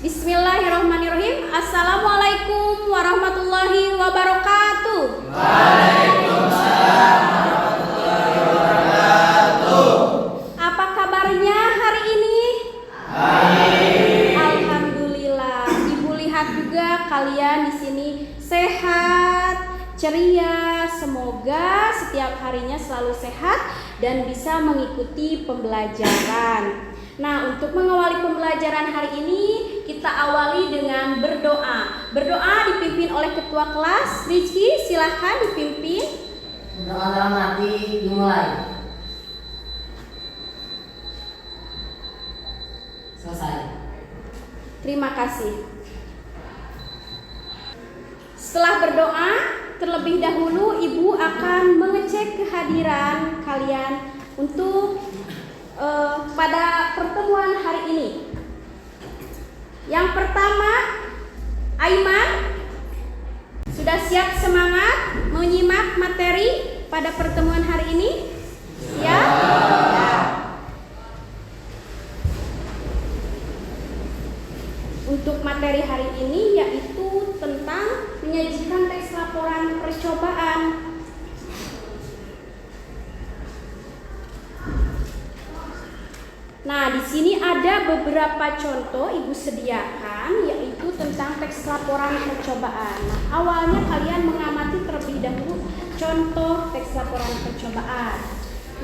Bismillahirrahmanirrahim. Assalamualaikum warahmatullahi wabarakatuh. Waalaikumsalam warahmatullahi wabarakatuh. Apa kabarnya hari ini? Baik. Alhamdulillah. Ibu lihat juga kalian di sini sehat, ceria. Semoga setiap harinya selalu sehat dan bisa mengikuti pembelajaran. Nah, untuk mengawali pembelajaran hari ini, kita awali dengan berdoa. Berdoa dipimpin oleh ketua kelas. Rizky, silahkan dipimpin. Berdoa dalam hati dimulai. Selesai. Terima kasih. Setelah berdoa, terlebih dahulu Ibu akan mengecek kehadiran kalian untuk pada pertemuan hari ini. Yang pertama, Aiman, sudah siap semangat menyimak materi pada pertemuan hari ini? Ya? Ya. Untuk materi hari ini yaitu tentang menyajikan teks laporan percobaan. Nah, di sini ada beberapa contoh Ibu sediakan, yaitu tentang teks laporan percobaan. Nah, awalnya kalian mengamati terlebih dahulu contoh teks laporan percobaan.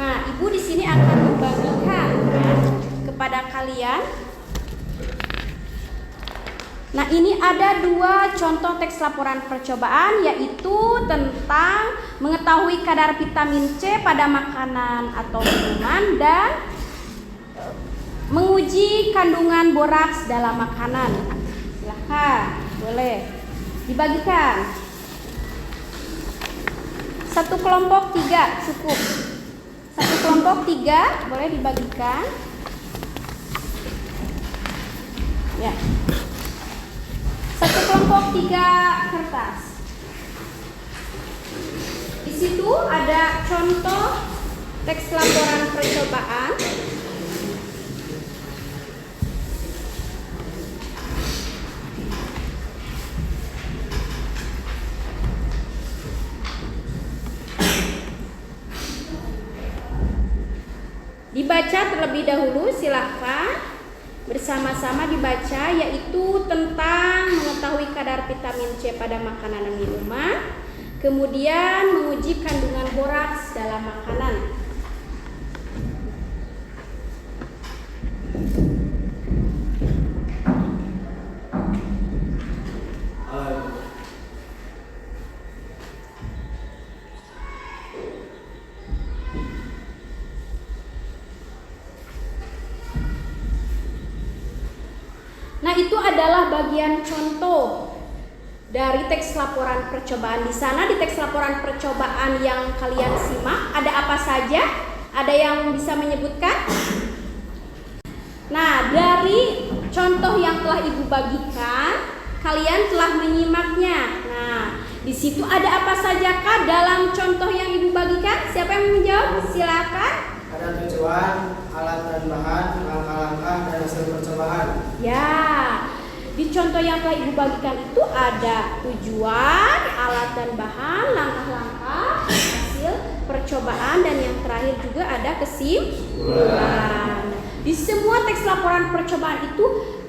Nah, Ibu di sini akan membagikan kepada kalian. Nah, ini ada dua contoh teks laporan percobaan, yaitu tentang mengetahui kadar vitamin C pada makanan atau minuman dan menguji kandungan boraks dalam makanan. Silahkan, boleh dibagikan. Satu kelompok 3 cukup. Satu kelompok 3 boleh dibagikan. Ya. Satu kelompok 3 kertas. Di situ ada contoh teks laporan percobaan. Dibaca terlebih dahulu, silahkan bersama-sama dibaca, yaitu tentang mengetahui kadar vitamin C pada makanan dan minuman, kemudian menguji kandungan boraks dalam makanan. Nah, itu adalah bagian contoh dari teks laporan percobaan. Di sana di teks laporan percobaan yang kalian simak ada apa saja? Ada yang bisa menyebutkan? Nah, dari contoh yang telah Ibu bagikan, kalian telah menyimaknya. Nah, di situ ada apa saja kah dalam contoh yang Ibu bagikan? Siapa yang menjawab? Silakan. Ada tujuan, alat dan bahan, langkah-langkah dan hasil percobaan. Ya, di contoh yang telah Ibu bagikan itu ada tujuan, alat dan bahan, langkah-langkah, hasil percobaan, dan yang terakhir juga ada kesimpulan. Di semua teks laporan percobaan itu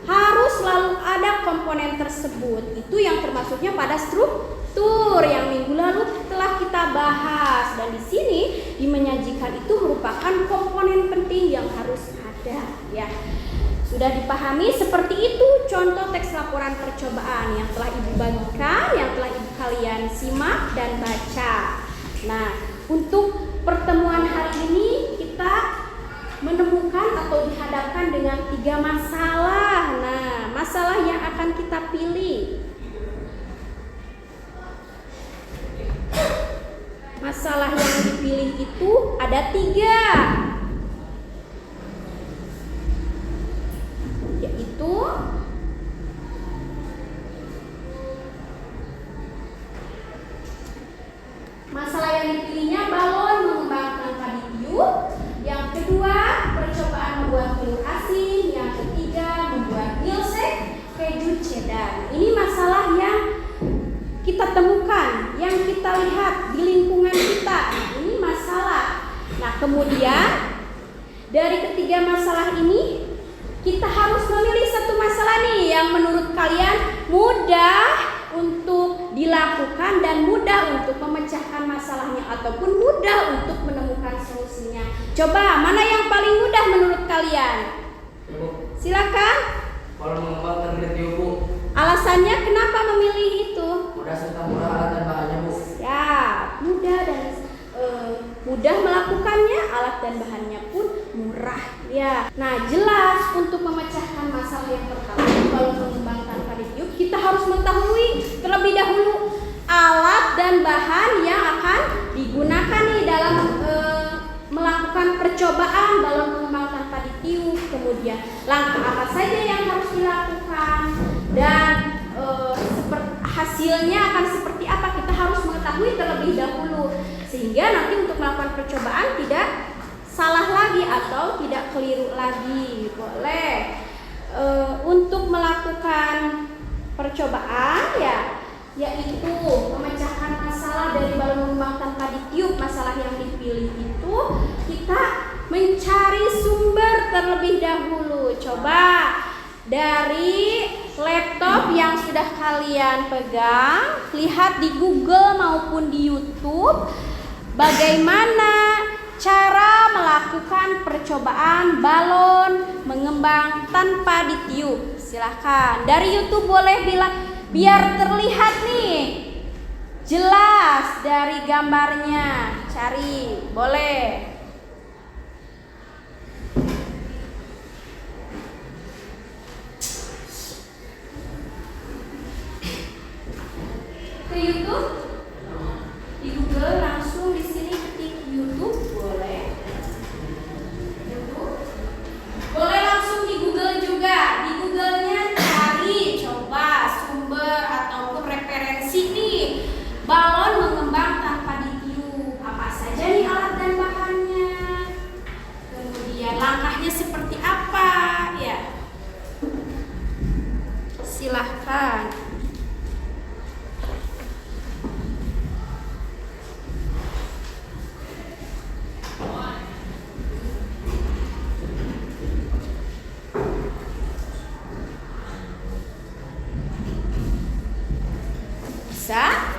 harus selalu ada komponen tersebut. Itu yang termasuknya pada struktur yang minggu lalu telah kita bahas, dan di sini di menyajikan itu merupakan komponen penting yang harus ada, ya. Sudah dipahami seperti itu contoh teks laporan percobaan yang telah Ibu bagikan, yang telah Ibu kalian simak dan baca. Nah, untuk pertemuan hari ini kita menemukan atau dihadapkan dengan 3 masalah. Nah, masalah yang akan kita pilih. Masalah yang dipilih itu ada 3, yaitu masalah yang dipilihnya balon mengembangkan padidium, yang kedua percobaan membuat telur asin, yang ketiga membuat milkshake, Nah, kemudian dari ketiga masalah ini kita harus memilih satu masalah nih yang menurut kalian mudah untuk dilakukan dan mudah untuk memecahkan masalahnya ataupun mudah untuk menemukan solusinya. Coba mana yang paling mudah menurut kalian? Silakan. Kalau mengembangkan video, Bu. Alasannya kenapa memilih itu? Mudah serta murah alat dan bahannya, Bu. Ya, mudah dan mudah melakukannya, alat dan bahannya pun murah. Ya. Nah, jelas untuk memecahkan masalah yang pertama kalau mengembangkan tiup, kita harus mengetahui terlebih dahulu alat dan bahan yang akan digunakan nih dalam melakukan percobaan balon pengembang tanpa ditiup. Kemudian langkah apa saja yang harus dilakukan dan hasilnya akan seperti apa, kita harus mengetahui terlebih dahulu sehingga nanti untuk melakukan percobaan tidak salah lagi atau tidak keliru lagi. Boleh untuk melakukan percobaan yaitu memecahkan masalah dari balon pengembang tanpa ditiup. Masalah yang dipilih itu kita mencari sumber terlebih dahulu. Coba dari laptop yang sudah kalian pegang, lihat di Google maupun di YouTube bagaimana cara melakukan percobaan balon mengembang tanpa ditiup. Silahkan dari YouTube boleh bilang biar terlihat nih jelas dari gambarnya. Cari boleh. Ke YouTube, di Google langsung di sini ketik YouTube boleh. YouTube boleh langsung di Google juga. Di Google-nya cari coba sumber ataupun referensi nih balon mengembang tanpa ditiup. Apa saja nih alat dan bahannya? Kemudian langkahnya seperti apa? Ya. Silahkan. Bisa?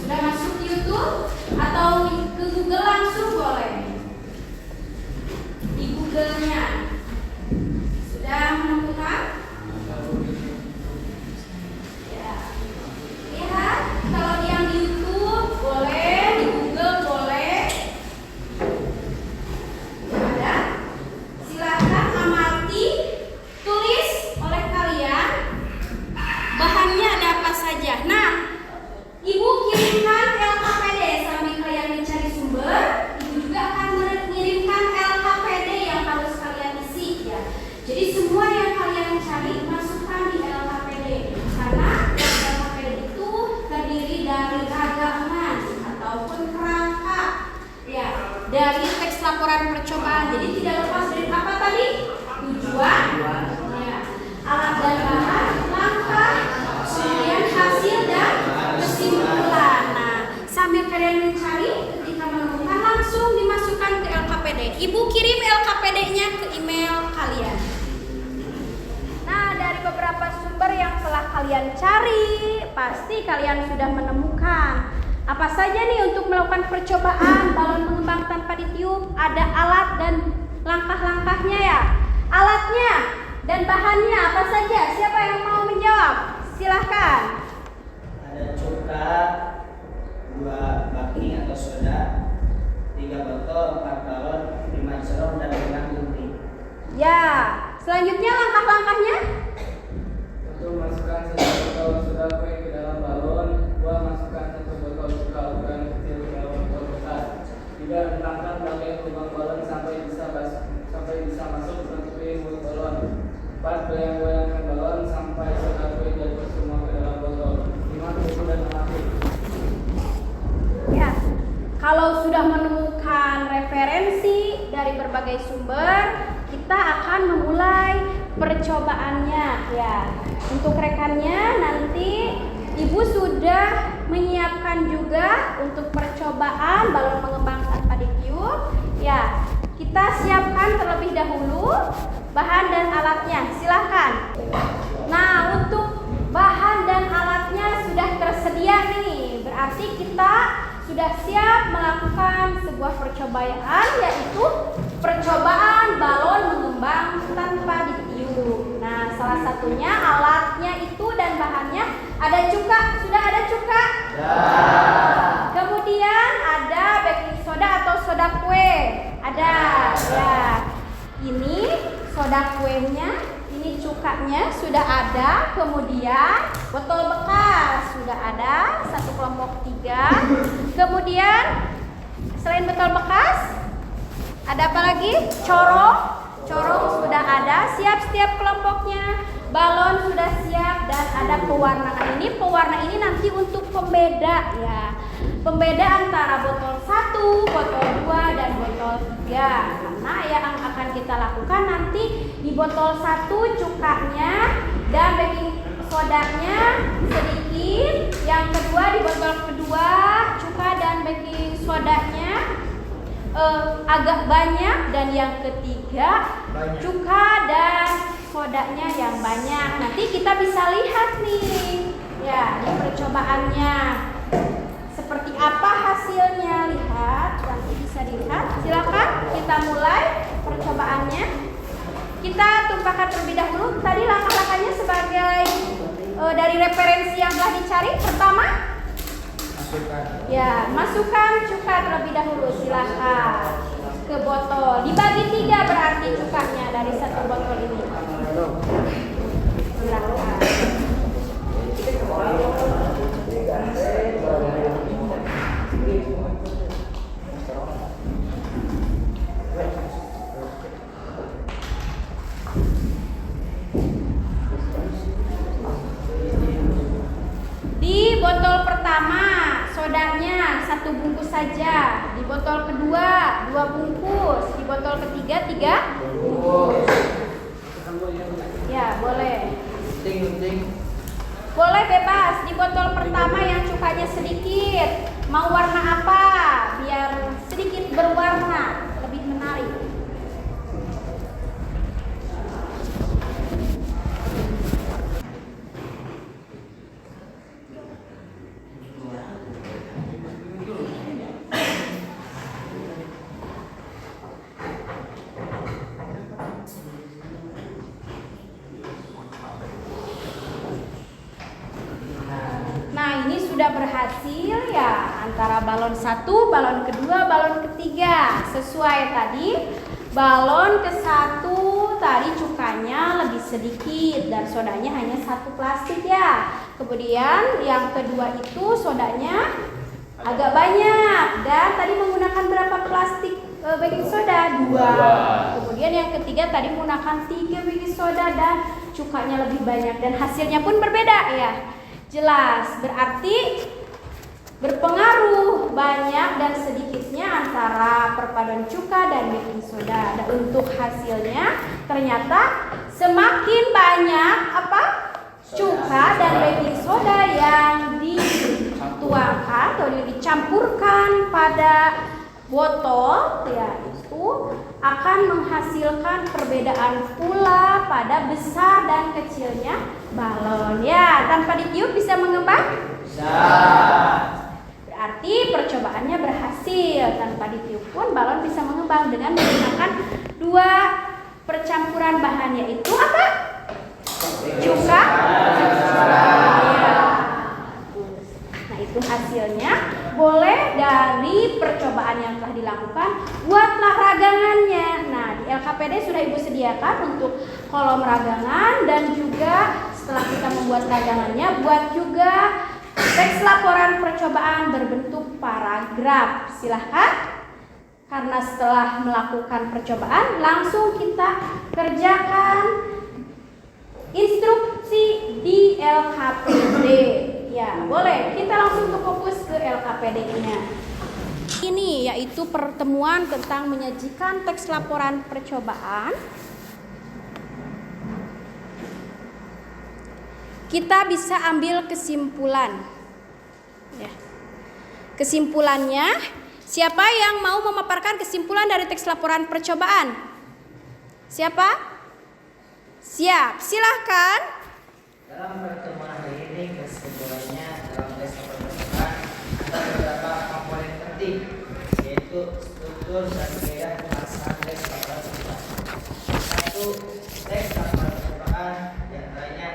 Sudah masuk YouTube atau ke Google langsung boleh. Di Google-nya sudah menemukan? Ya. Lihat, kalau yang di YouTube boleh, di Google boleh. Ada? Silakan amati, tulis oleh kalian bahannya ada apa saja. Nah, Ibu kirimkan LKPD sambil kalian mencari sumber. Ibu juga akan mengirimkan LKPD yang harus kalian isi ya. Jadi semua yang kalian cari masukkan di LKPD karena LKPD itu terdiri dari ragaman ataupun kerangka ya dari teks laporan percobaan. Jadi tidak lepas dari apa tadi? Tujuan, ya, alat dan bahan, langkah, kemudian hasil dan kesimpulan. Nah, sambil kalian mencari, ketika menemukan langsung dimasukkan ke LKPD. Ibu kirim LKPD-nya ke email kalian. Nah, dari beberapa sumber yang telah kalian cari, pasti kalian sudah menemukan apa saja nih untuk melakukan percobaan balon mengembang tanpa ditiup. Ada alat dan langkah-langkahnya ya. Alatnya dan bahannya apa saja? Siapa yang mau menjawab? Silahkan. Ada cuka, 2 baking atau soda, 3 botol, 4 galon, 5 cerong dan 5 gunting. Ya, selanjutnya langkah-langkahnya. Satu, masukkan 1 botol soda kue ke dalam balon. 2, masukkan 1 botol cuka ukuran kecil ke dalam botol besar. 3, rentangkan bagian lubang balon sampai bisa masuk menutupi mulut balon. 4, goyang-goyangkan balon sampai soda kue jatuh semua ke dalam botol. 5, tutup dan mengapi. Ya, kalau sudah menemukan referensi dari berbagai sumber, kita akan memulai percobaannya ya. Untuk rekannya nanti Ibu sudah menyiapkan juga untuk percobaan balon pengembang tanpa ditiup bahan dan alatnya. Silahkan. Nah, untuk bahan dan alatnya sudah tersedia nih. Berarti kita sudah siap melakukan sebuah percobaan, yaitu percobaan balon mengembang tanpa ditiup. Nah, salah satunya alatnya itu dan bahannya ada cuka. Sudah ada cuka? Ya. Kemudian ada baking soda atau soda kue. Ada. Ya. Ini soda kuenya, ini cukanya sudah ada. Kemudian botol bekas sudah ada, 1 kelompok 3. Kemudian selain botol bekas ada apa lagi? Corong sudah ada, siap setiap kelompoknya. Balon sudah siap dan ada pewarna. Nah, ini pewarna ini nanti untuk pembeda ya. Pembeda antara botol 1, botol 2 dan botol 3. Karena yang akan kita lakukan nanti di botol 1 cukanya dan baking sodanya sedikit. Yang kedua di botol kedua cuka dan baking sodanya agak banyak, dan yang ketiga cuka dan sodanya yang banyak. Nanti kita bisa lihat nih ya di percobaannya seperti apa hasilnya. Lihat, nanti bisa dilihat. Silakan kita mulai percobaannya. Kita tumpahkan terlebih dahulu. Tadi langkah-langkahnya sebagai dari referensi yang telah dicari. Pertama, masukkan cuka terlebih dahulu. Silakan ke botol. Dibagi 3 berarti cukanya dari 1 botol ini. Silakan. Di botol pertama sodanya 1 bungkus saja. Di botol kedua 2 bungkus. Di botol ketiga 3 bungkus. Ya, boleh. Boleh bebas. Di botol pertama yang cukanya sedikit, mau warna apa? Biar sedikit berwarna, lebih menarik. Nah, ini sudah berhasil ya, antara balon 1, balon kedua, balon ketiga. Sesuai tadi, balon ke-1 tadi cukanya lebih sedikit dan sodanya hanya 1 plastik ya. Kemudian yang kedua itu sodanya agak banyak dan tadi menggunakan berapa plastik baking soda? 2. Kemudian yang ketiga tadi menggunakan 3 baking soda dan cukanya lebih banyak dan hasilnya pun berbeda ya. Jelas, berarti berpengaruh banyak dan sedikitnya antara perpaduan cuka dan baking soda. Dan untuk hasilnya ternyata semakin banyak cuka dan baking soda yang dituangkan atau dicampurkan pada botol ya, itu akan menghasilkan perbedaan pula pada besar dan kecilnya balon ya. Tanpa ditiup bisa mengembang? Bisa. Berarti percobaannya berhasil. Tanpa ditiup pun balon bisa mengembang dengan menggunakan 2 percampuran bahan, yaitu apa? Cuka. Ya. Nah, itu hasilnya. Boleh dari percobaan yang telah dilakukan, buatlah ragangannya. Nah, di LKPD sudah Ibu sediakan untuk kolom ragangan, dan juga setelah kita membuat ragangannya, buat juga teks laporan percobaan berbentuk paragraf. Silahkan, karena setelah melakukan percobaan langsung kita kerjakan instruksi di LKPD. Ya, boleh. Kita langsung fokus ke LKPD-nya. Ini yaitu pertemuan tentang menyajikan teks laporan percobaan. Kita bisa ambil kesimpulan. Ya. Kesimpulannya, siapa yang mau memaparkan kesimpulan dari teks laporan percobaan? Siapa? Siap, silahkan. Dalam pertemuan hari ini kesimpulannya dalam tes percobaan ada beberapa komponen penting, yaitu struktur dan gaya pelaksanaan tes percobaan. Satu, tes percobaan diantaranya: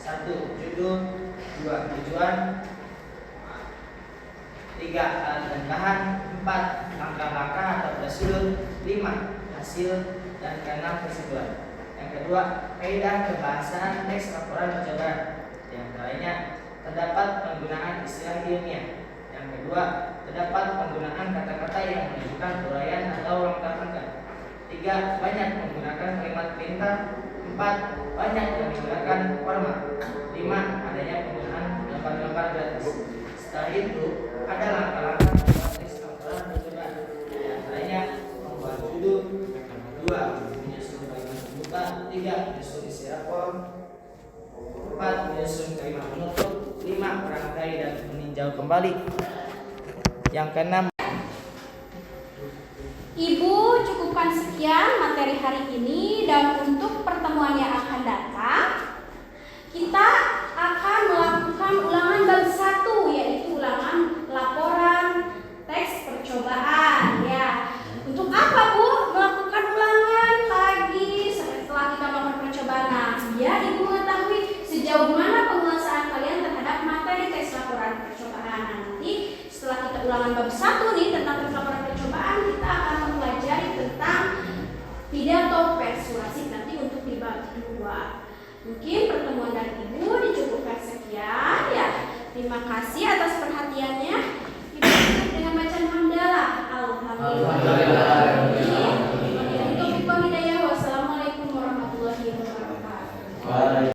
1. Judul, 2. Tujuan, 3. Alat dan bahan, 4. Langkah-langkah atau prosedur, 5. Hasil, dan 6. Kesimpulan. Yang kedua, kaidah kebahasaan teks laporan percobaan. Yang antaranya terdapat penggunaan istilah ilmiah. Yang kedua, terdapat penggunaan kata-kata yang menunjukkan uraian atau lengkap-lengkap. 3. Banyak menggunakan kalimat perintah. 4. Banyak yang menggunakan format. 5. Adanya penggunaan gambar-gambar gratis. Setelah itu, ada langkah-langkah membuat teks laporan percobaan. Di antaranya membuat judul, 2. Menyusun kalimat pembuka, 3. Menyusun isi rapor, 4. Menyusun kalimat penutup, 5. Merangkai dan meninjau kembali. Yang keenam, Ibu cukupkan sekian materi hari ini, dan untuk pertemuan yang akan datang kita akan melakukan ulangan bab 1, yaitu ulangan laporan teks percobaan ya. Untuk apa Bu melakukan ulangan lagi setelah kita melakukan percobaan? Nah, biar Ibu mengetahui sejauh mana penguasaan kalian terhadap materi tes laporan percobaan. Nanti setelah kita ulangan bab 1 nih tentang tes laporan percobaan, kita akan mempelajari tentang pidato persuasif nanti untuk di bab 2. Mungkin pertemuan dari Ibu dicukupkan sekian ya. Terima kasih atas perhatiannya. Kita tutup dengan bacaan hamdalah. Alhamdulillah.